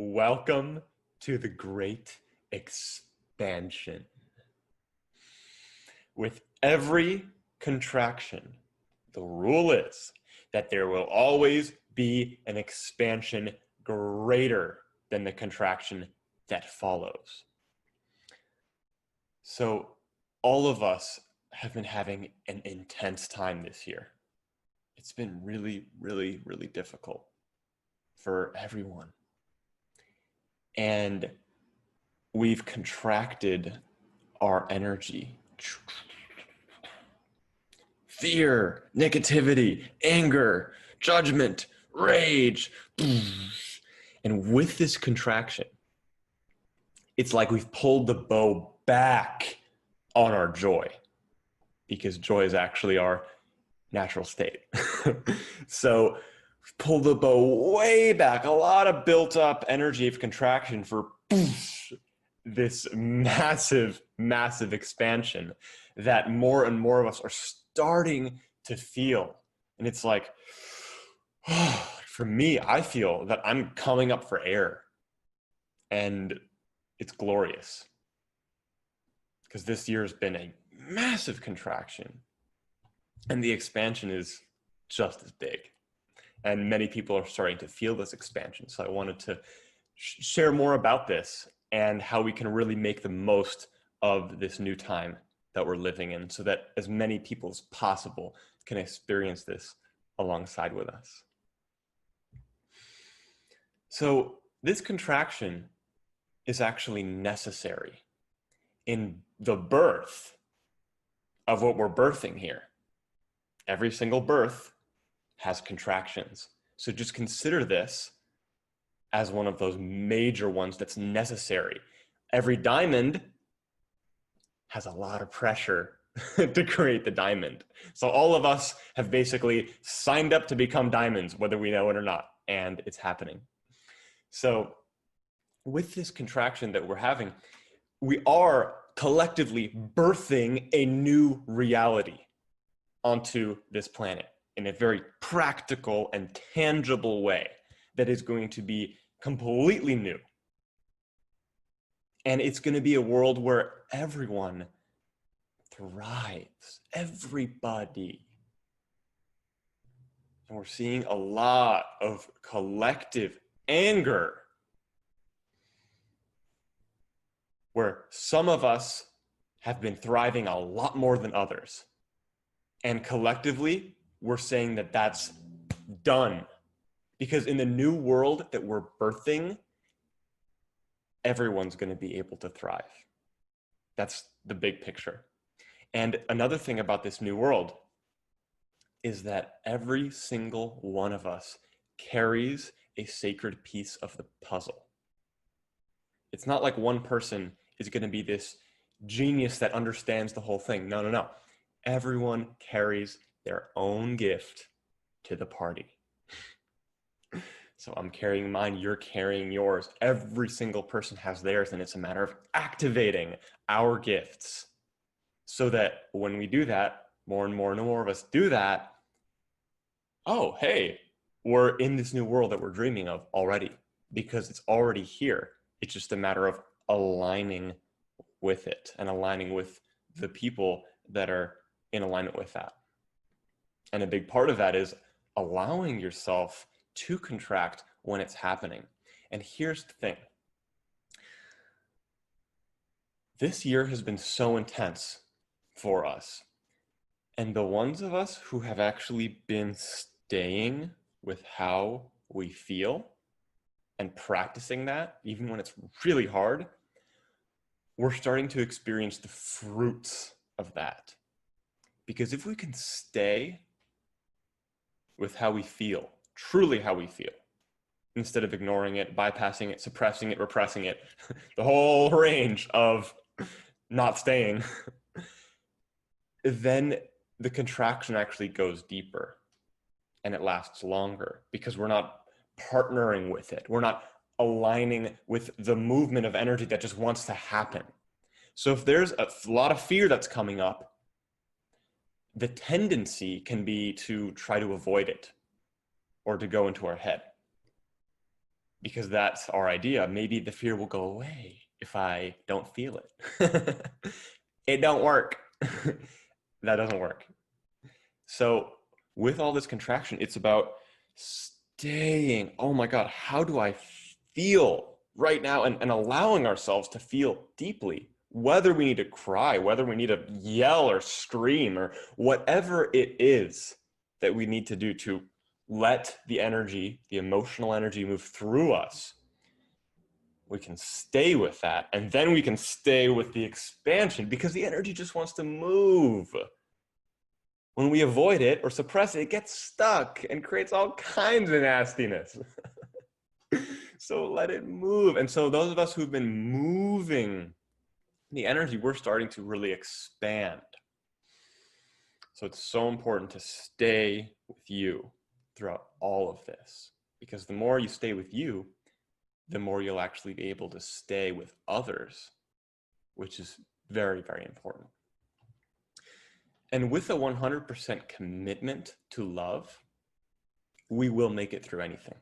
Welcome to the Great Expansion. With every contraction, the rule is that there will always be an expansion greater than the contraction that follows. So all of us have been having an intense time this year. It's been really, really, really difficult for everyone. And we've contracted our energy. Fear, negativity, anger, judgment, rage. And with this contraction, it's like we've pulled the bow back on our joy, because joy is actually our natural state. So pull the bow way back, a lot of built up energy of contraction for this massive, massive expansion that more and more of us are starting to feel. And it's like, for me, I feel that I'm coming up for air, and it's glorious because this year has been a massive contraction and the expansion is just as big. And many people are starting to feel this expansion. So I wanted to share more about this and how we can really make the most of this new time that we're living in, so that as many people as possible can experience this alongside with us. So this contraction is actually necessary in the birth of what we're birthing here. Every single birth has contractions. So just consider this as one of those major ones that's necessary. Every diamond has a lot of pressure to create the diamond. So all of us have basically signed up to become diamonds, whether we know it or not, and it's happening. So with this contraction that we're having, we are collectively birthing a new reality onto this planet in a very practical and tangible way that is going to be completely new. And it's going to be a world where everyone thrives, everybody. And we're seeing a lot of collective anger, where some of us have been thriving a lot more than others. And collectively, we're saying that that's done. Because in the new world that we're birthing, everyone's going to be able to thrive. That's the big picture. And another thing about this new world is that every single one of us carries a sacred piece of the puzzle. It's not like one person is going to be this genius that understands the whole thing. No, no, no. Everyone carries their own gift to the party. So I'm carrying mine, you're carrying yours. Every single person has theirs, and it's a matter of activating our gifts so that when we do that, more and more and more of us do that, oh, hey, we're in this new world that we're dreaming of already, because it's already here. It's just a matter of aligning with it and aligning with the people that are in alignment with that. And a big part of that is allowing yourself to contract when it's happening. And here's the thing. This year has been so intense for us. And the ones of us who have actually been staying with how we feel and practicing that, even when it's really hard, we're starting to experience the fruits of that. Because if we can stay with how we feel, truly how we feel, instead of ignoring it, bypassing it, suppressing it, repressing it, the whole range of not staying, then the contraction actually goes deeper and it lasts longer, because we're not partnering with it. We're not aligning with the movement of energy that just wants to happen. So if there's a lot of fear that's coming up, the tendency can be to try to avoid it or to go into our head. because that's our idea. Maybe the fear will go away if I don't feel it. It don't work. That doesn't work. So with all this contraction, it's about staying, oh my God, how do I feel right now? And allowing ourselves to feel deeply, whether we need to cry, whether we need to yell or scream or whatever it is that we need to do to let the energy, the emotional energy move through us. We can stay with that, and then we can stay with the expansion because the energy just wants to move. When we avoid it or suppress it, it gets stuck and creates all kinds of nastiness. So let it move. And so those of us who've been moving the energy, we're starting to really expand. So it's so important to stay with you throughout all of this, because the more you stay with you, the more you'll actually be able to stay with others, which is very, very important. And with a 100% commitment to love, we will make it through anything.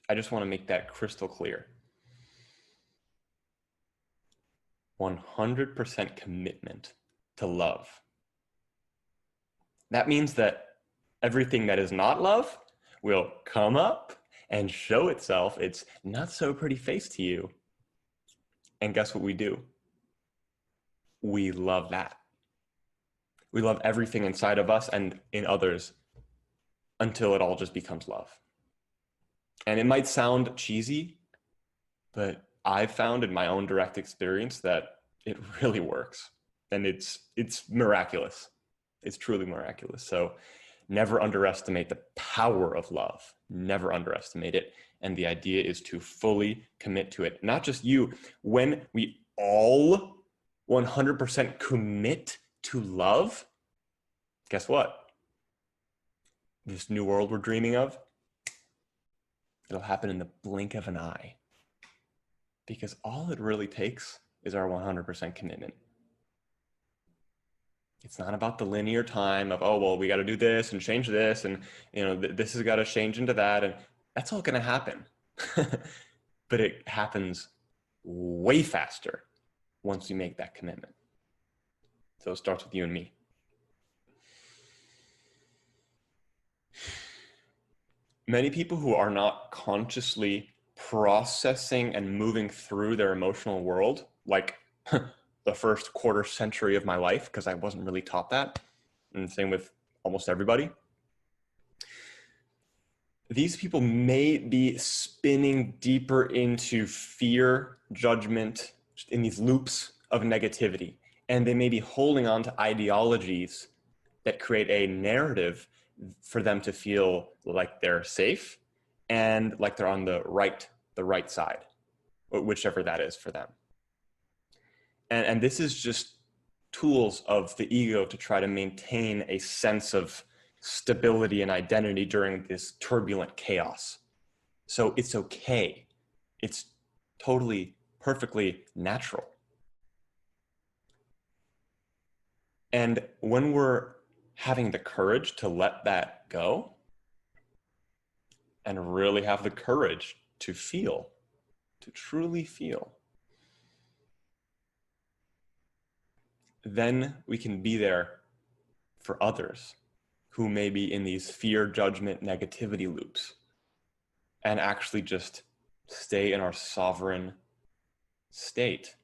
I just want to make that crystal clear. 100% commitment to love. That means that everything that is not love will come up and show itself its not so pretty face to you. And guess what we do? We love that. We love everything inside of us and in others until it all just becomes love. And it might sound cheesy, but I've found in my own direct experience that it really works. And it's miraculous. It's truly miraculous. So never underestimate the power of love. Never underestimate it. And the idea is to fully commit to it. Not just you. When we all 100% commit to love, guess what? This new world we're dreaming of, it'll happen in the blink of an eye. Because all it really takes is our 100% commitment. It's not about the linear time of, oh, well, we got to do this and change this. And, you know, this has got to change into that. And that's all going to happen. But it happens way faster once we make that commitment. So it starts with you and me. Many people who are not consciously processing and moving through their emotional world, like the first quarter century of my life, because I wasn't really taught that, and same with almost everybody. These people may be spinning deeper into fear, judgment, in these loops of negativity, and they may be holding on to ideologies that create a narrative for them to feel like they're safe and like they're on the right side, whichever that is for them. And this is just tools of the ego to try to maintain a sense of stability and identity during this turbulent chaos. So it's okay. It's totally, perfectly natural. And when we're having the courage to let that go and really have the courage to feel, to truly feel, then we can be there for others who may be in these fear, judgment, negativity loops, and actually just stay in our sovereign state,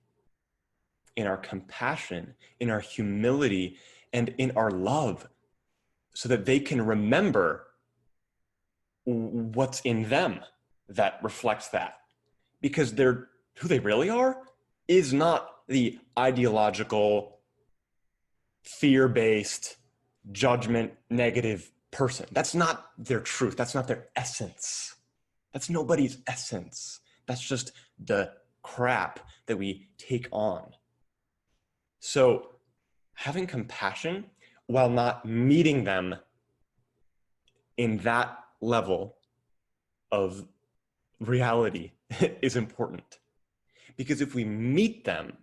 in our compassion, in our humility, and in our love, so that they can remember what's in them that reflects that. Because who they really are is not the ideological, fear-based, judgment, negative person. That's not their truth. That's not their essence. That's nobody's essence. That's just the crap that we take on. So having compassion while not meeting them in that level of reality is important. Because if we meet them,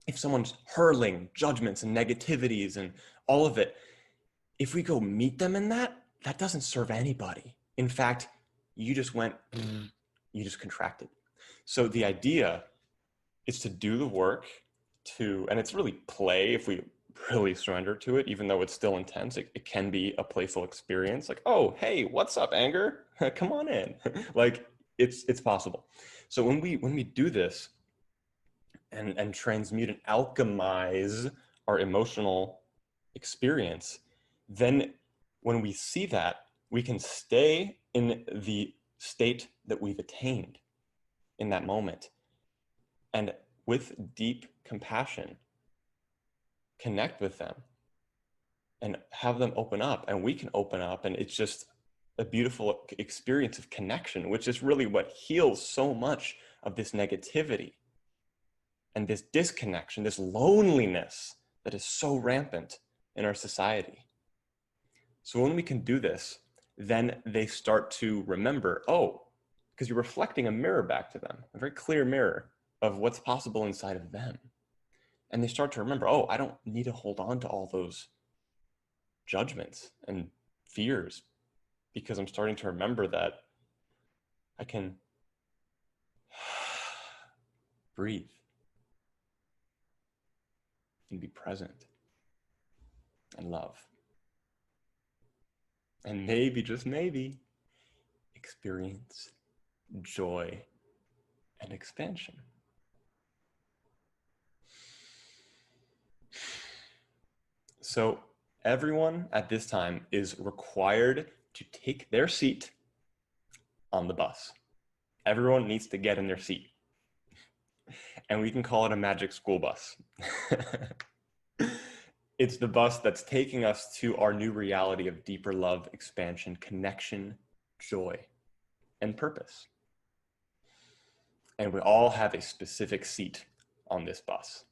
if someone's hurling judgments and negativities and all of it, if we go meet them in that, that doesn't serve anybody. In fact, you just went, you just contracted. So the idea is to do the work and it's really play if we really surrender to it, even though it's still intense. It can be a playful experience, like, oh, hey, what's up, anger? Come on in. Like it's possible. So when we do this and transmute and alchemize our emotional experience, then when we see that, we can stay in the state that we've attained in that moment. And with deep compassion, connect with them and have them open up, and we can open up, and it's just a beautiful experience of connection, which is really what heals so much of this negativity and this disconnection, this loneliness that is so rampant in our society. So when we can do this, then they start to remember, oh, because you're reflecting a mirror back to them, a very clear mirror of what's possible inside of them. And they start to remember, oh, I don't need to hold on to all those judgments and fears, because I'm starting to remember that I can breathe and be present and love. And maybe, just maybe, experience joy and expansion. So everyone at this time is required to take their seat on the bus. Everyone needs to get in their seat. And we can call it a magic school bus. It's the bus that's taking us to our new reality of deeper love, expansion, connection, joy, and purpose. And we all have a specific seat on this bus.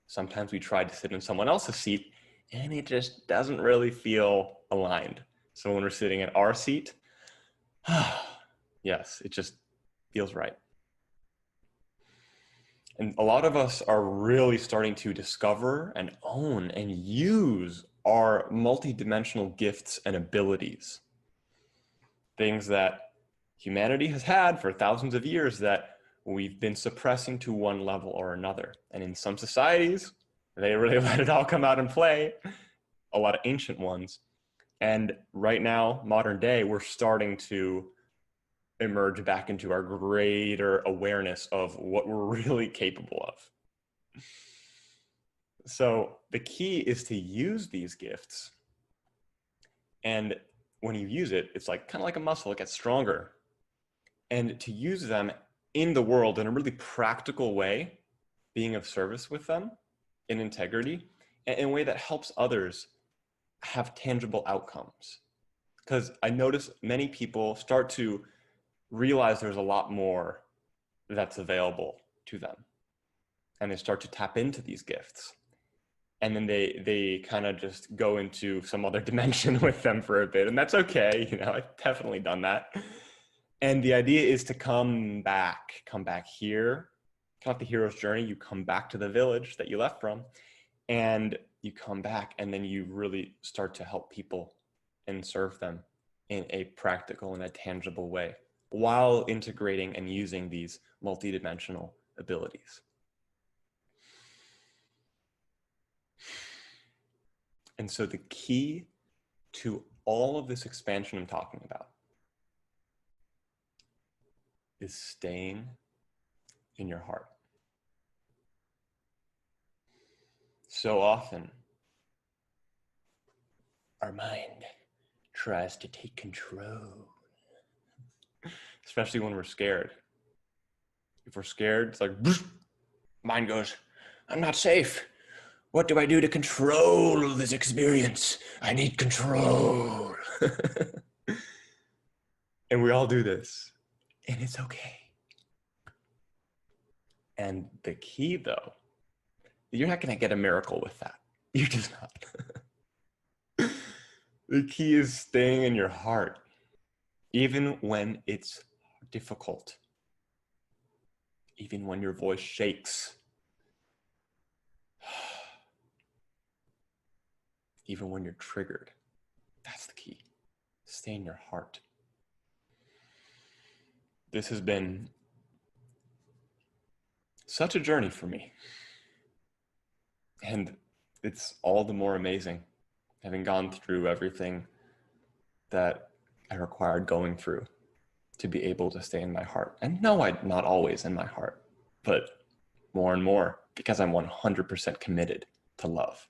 Sometimes we try to sit in someone else's seat and it just doesn't really feel aligned. So when we're sitting in our seat, yes, it just feels right. And a lot of us are really starting to discover and own and use our multidimensional gifts and abilities. Things that humanity has had for thousands of years that we've been suppressing to one level or another. And in some societies, they really let it all come out and play, a lot of ancient ones. And right now, modern day, we're starting to emerge back into our greater awareness of what we're really capable of. So the key is to use these gifts. And when you use it, it's like kind of like a muscle, it gets stronger. And to use them in the world in a really practical way, being of service with them in integrity, in a way that helps others have tangible outcomes. Because I notice many people start to realize there's a lot more that's available to them. And they start to tap into these gifts. And then they kind of just go into some other dimension with them for a bit. And that's okay. You know, I've definitely done that. And the idea is to come back here, kind of like the hero's journey. You come back to the village that you left from, and you come back, and then you really start to help people and serve them in a practical and a tangible way while integrating and using these multidimensional abilities. And so the key to all of this expansion I'm talking about is staying in your heart. So often, our mind tries to take control, especially when we're scared. If we're scared, it's like, mind goes, I'm not safe. What do I do to control this experience? I need control. And we all do this, and it's okay. And the key, though, you're not going to get a miracle with that. You're just not. The key is staying in your heart, even when it's difficult, even when your voice shakes, even when you're triggered. That's the key. Stay in your heart. This has been such a journey for me. And it's all the more amazing having gone through everything that I required going through to be able to stay in my heart. And no, I'm not always in my heart, but more and more because I'm 100% committed to love.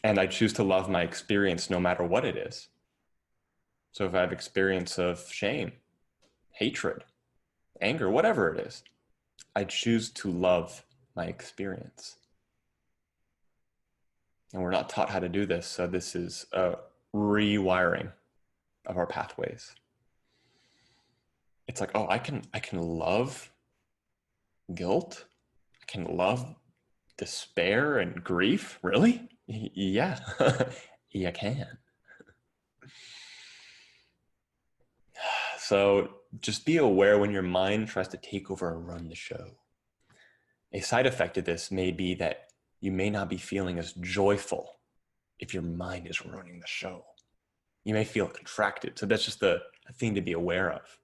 And I choose to love my experience no matter what it is. So if I have experience of shame, hatred, anger, whatever it is, I choose to love my experience. And we're not taught how to do this, so this is a rewiring of our pathways. It's like, oh, I can love guilt. I can love despair and grief. Really? Yeah, you can. So just be aware when your mind tries to take over and run the show. A side effect of this may be that you may not be feeling as joyful if your mind is running the show. You may feel contracted. So that's just a thing to be aware of.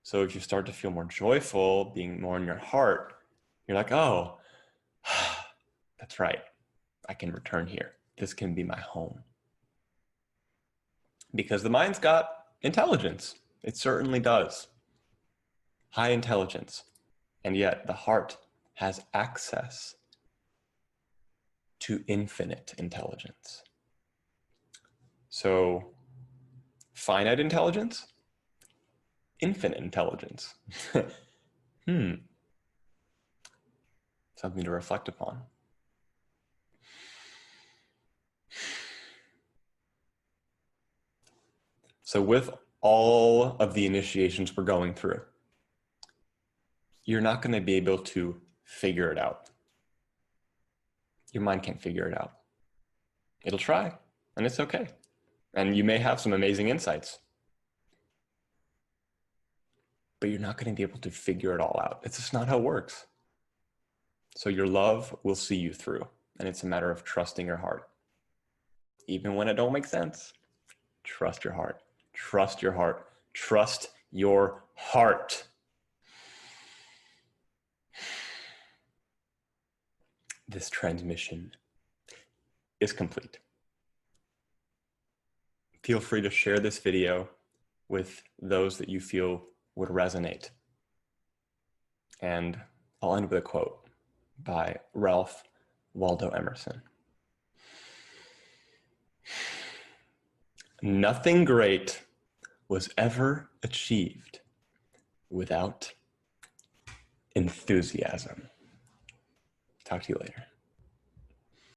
So if you start to feel more joyful, being more in your heart, you're like, oh, that's right. I can return here. This can be my home. Because the mind's got intelligence. It certainly does. High intelligence. And yet the heart has access to infinite intelligence. So finite intelligence, infinite intelligence. Something to reflect upon. So with all of the initiations we're going through, you're not going to be able to figure it out. Your mind can't figure it out. It'll try, and it's okay. And you may have some amazing insights, but you're not going to be able to figure it all out. It's just not how it works. So your love will see you through, and it's a matter of trusting your heart. Even when it don't make sense, trust your heart. Trust your heart. Trust your heart. This transmission is complete. Feel free to share this video with those that you feel would resonate. And I'll end with a quote by Ralph Waldo Emerson. Nothing great was ever achieved without enthusiasm. Talk to you later.